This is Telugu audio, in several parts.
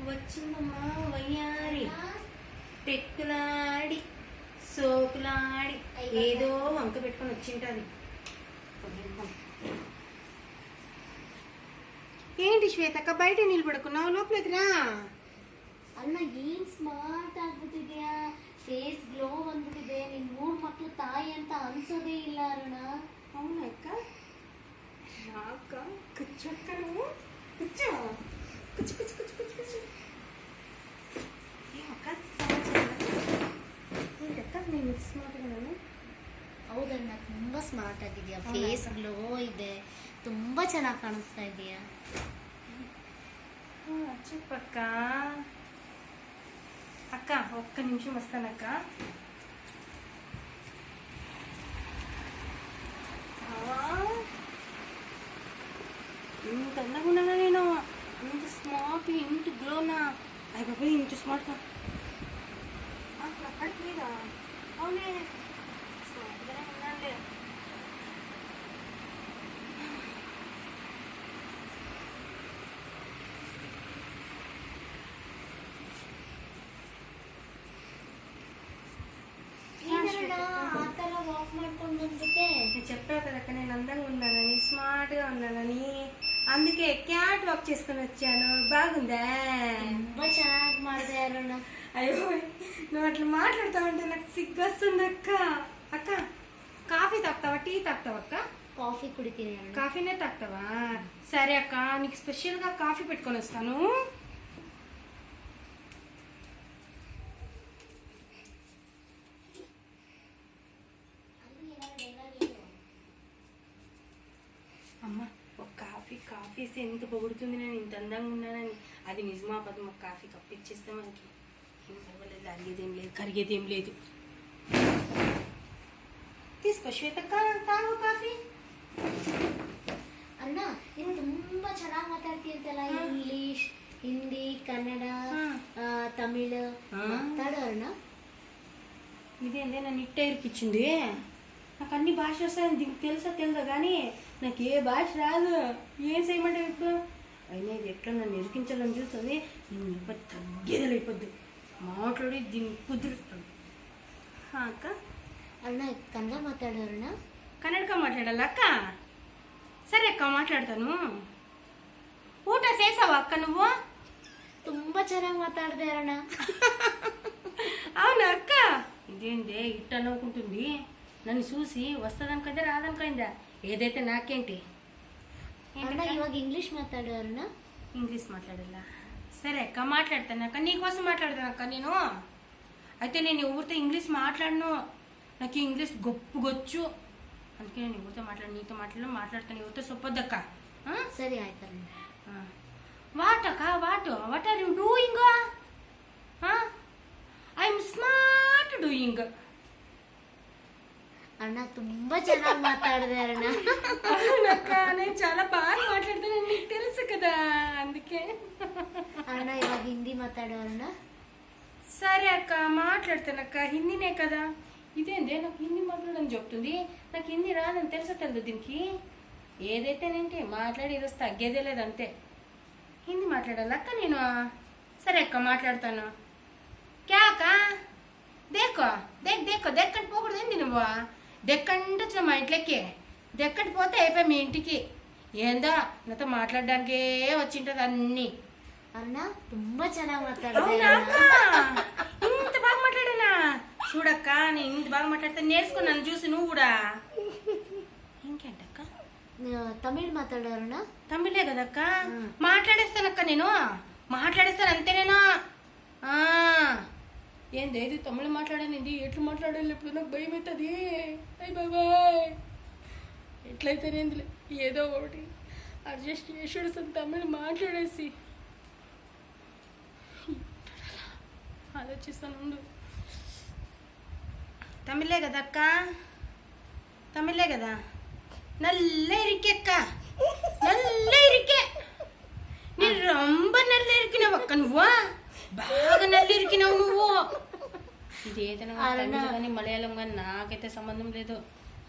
వచ్చిందమ్మా వయ్యారి టెక్కులాడి సోకులాడి ఏదో వంక పెట్టుకొని వచ్చింటది. ఏంటి ಶ್ವೇತಕ್ಕ ಬಯಟ ನಿಲ್ಬಿಡಕುನ್ನಾವು ಲೋಪಲೈತಿ ರಾ ಅಣ್ಣ ಏನ್ ಸ್ಮಾರ್ಟ್ ಆಗ್ಬಿಟ್ಟಿದ್ಯಾ, ಫೇಸ್ ಗ್ಲೋ ಬಂದ್ಬಿಟ್ಟಿದೆ. ನಿನ್ 3 ಮಕ್ಳು ತಾಯಿ ಅಂತ ಅನ್ಸೋದೇ ಇಲ್ಲ ಅರುಣ. అవునక్క నాక కుచ్చక్క నువ్వు కుచ్చు కుచ్చు కుచ్చు కుచ్చు కుచ్చు కుచ్చు ఏమక్క ఏంటక్క నేను స్మార్ట్గాను? ಹೌದಣ್ಣ, ತುಂಬಾ ಸ್ಮಾರ್ಟ್ ಆಗಿದ್ಯಾ, ಫೇಸ್ ಗ್ಲೋ ಇದೆ, ತುಂಬಾ ಚೆನ್ನಾಗಿ ಕಾಣಿಸ್ತಾ ಇದೆಯಾ. చెప్పక్క. అక్క ఒక్క నిమిషం వస్తానక్క. ఇంత అందంగా ఉన్నానా నేను? ఇంత స్మార్ట్, ఇంత గ్లోనా? అయ్య బాబాయ్ ఇంత స్మార్ట్గా అక్కడికి లేదా? అవునే స్మార్ట్గానే ఉన్నానులే. ವಾಕ್ ಮಾಡ್ಕೊಂಡು ಬಂದ್ಬಿಟ್ಟೆ. చెప్పా కదక్క నేను అందంగా ఉన్నానని, స్మార్ట్గా ఉన్నానని, అందుకే క్యాట్ వాక్ చేసుకుని వచ్చాను. బాగుందా? ತುಂಬಾ ಚೆನ್ನಾಗಿ ಮಾಡಿದೆ ಅರುಣ. అయ్యో నువ్వు అట్లా మాట్లాడుతా ఉంటే నాకు సిగ్గు వస్తుంది అక్క. అక్క కాఫీ తాగుతావా, టీ తాగుతావా అక్క? ಕಾಫಿ ಕುಡಿತೀನಿ ಅಣ್ಣ. కాఫీనే తాగుతావా? సరే అక్క, నీకు స్పెషల్గా కాఫీ పెట్టుకొని వస్తాను. అమ్మ ఒక కాఫీ కాఫీసి ఎంత పొగుడుతుంది నేను ఇంత అందంగా ఉన్నానని. అది నిజమా పదం? ఒక కాఫీ కప్పు ఇచ్చేస్తే మనకి ఏం పర్వాలేదు, అరిగేదేం లేదు, కరిగేదేం లేదు. తీసుకో శ్వేతక్క, తాగు కాఫీ. ಅಣ್ಣ ನೀನು ತುಂಬಾ ಚೆನ್ನಾಗಿ ಮಾತಾಡ್ತಿರ್ತಲ್ಲ, ಇಂಗ್ಲಿಷ್, ಹಿಂದಿ, ಕನ್ನಡ, ತಮಿಳ್ ಮಾತಾಡು ಅಣ್ಣ. ఇదేందే నన్ను ఇట్ట ఇరికిచ్చింది. నాకు అన్ని భాష వస్తాయని దీనికి తెలుసా తెలుసా, కానీ నాకు ఏ భాష రాదు. ఏం చేయమంటే ఇప్పుడు అయినా ఇది ఎట్లా నన్ను ఇరికించాలని చూస్తుంది. నేను ఇప్పుడు తగ్గేదలు అయిపోద్ది, మాట్లాడి దీన్ని కుదురుస్తాను. అక్క ಅಣ್ಣ ಕನ್ನಡ ಮಾತಾಡು ಅರುಣ. కన్నడక మాట్లాడాలా అక్క? సరే అక్క మాట్లాడతాను. ಊಟ చేసావా అక్క నువ్వు? ತುಂಬಾ ಚೆನ್ನಾಗಿ ಮಾತಾಡಿದೆ ಅರುಣ. అవునా అక్క? ఇదేందే ఇట్ట నవ్వుకుంటుంది? నన్ను చూసి వస్తుందనుకైందా రాదనుకైందా? ఏదైతే నాకేంటి. ಅಣ್ಣ ಇವಾಗ ಇಂಗ್ಲಿಷ್ ಮಾತಾಡು ಅರುಣ. ఇంగ్లీష్ మాట్లాడాలా? సరే అక్క మాట్లాడతాను అక్క, నీకోసం మాట్లాడతాను అక్క నేను. అయితే నేను ఎవరితో ఇంగ్లీష్ మాట్లాడను, నాకు ఇంగ్లీష్ గొప్పగొచ్చు. అందుకే నేను ఎవరితో నీతో మాట్లాడతాను, ఎవరితో సొప్పొద్దక్క. ಸರಿ ಆಯ್ತು ಅರುಣ. వాట్ అక్క what are you doing? I'm smart doing. ಅಣ್ಣ ತುಂಬಾ ಚೆನ್ನಾಗಿ ಮಾತಾಡಿದೆ ಅರುಣ. అవునక్క, నేను చాలా బాగా మాట్లాడతాను, నీకు తెలుసు కదా, అందుకే. ಅಣ್ಣ ಇವಾಗ ಹಿಂದಿ ಮಾತಾಡು ಅರುಣ. సరే అక్క మాట్లాడతానక్క, హిందీనే కదా. ఇదేందే నాకు హిందీ మాట్లాడని చెప్తుంది, నాకు హిందీ రాదని తెలుసా తెలియదు దీనికి. ఏదైతేనేంటి మాట్లాడి ఈరోజు తగ్గేదే లేదు, అంతే. హిందీ మాట్లాడాలి అక్క నేను. సరే అక్క మాట్లాడతాను. క్యా అక్క? దేకో దేక్కో దెక్కంటి పోకూడదు ఏంది నువ్వు? దెక్కంటే వచ్చిన మా ఇంట్లోకి, దెక్కటి పోతే అయిపోయి మీ ఇంటికి. ఏందో నాతో మాట్లాడడానికే వచ్చింటది అన్నీ. అరుణ ತುಂಬಾ ಚೆನ್ನಾಗಿ ಮಾತಾಡಿದೆ. అవునా అక్క? ఇంత బాగా మాట్లాడానా? చూడక్క, నేను ఇంత బాగా మాట్లాడితే నేర్చుకో నన్ను చూసి నువ్వు కూడా. ఇంకేంటక్క? తమిళ్ మాట్లాడు అరుణ. తమిళే కదక్క? మాట్లాడేస్తానక్క, నేను మాట్లాడేస్తాను అంతే. నేను ఏంది ఇది తమిళ మాట్లాడానండి, ఎట్లు మాట్లాడాలి ఇప్పుడు నాకు భయం అవుతుంది. అయ్యి బాబాయ్ ఎట్లయితేనేంది, ఏదో ఒకటి అడ్జస్ట్ చేసుడు తమిళ మాట్లాడేసి ఆలోచిస్తాను. తమిళే కదక్క? తమిళే కదా? నల్ల ఇరికెక్క, నల్ల ఇరికే. నేను రొంబ నల్ల ఇరికినావక్క నువ్వు, బాగా నల్ల ఇరికినావు నువ్వు. ఇది ఏదైనా కానీ మలయాళం కానీ నాకైతే సంబంధం లేదు.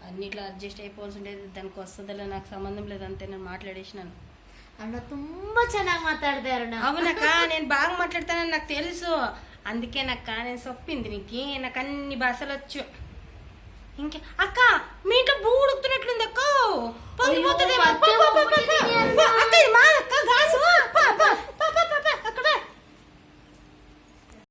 అన్నిట్లో అడ్జస్ట్ అయిపోవాల్సి ఉండేది, దానికి వస్తుందో నాకు సంబంధం లేదు, అంతే. నేను మాట్లాడేసినాను. ಅಣ್ಣ ತುಂಬಾ ಚೆನ್ನಾಗಿ ಮಾತಾಡ್ದೆ ಅರುಣ. అవునక్క నేను బాగా మాట్లాడతానని నాకు తెలుసు, అందుకేనక్క నేను చెప్పింది నీకు, నాకు అన్ని భాషలు వచ్చు. ఇంకే అక్క మీ ఇంట్లో బూ ఉడుకుతున్నట్లుంది అక్క, పొంగిపోతుందేమో. అయ్యో, పో, పో, పో, పో, పో.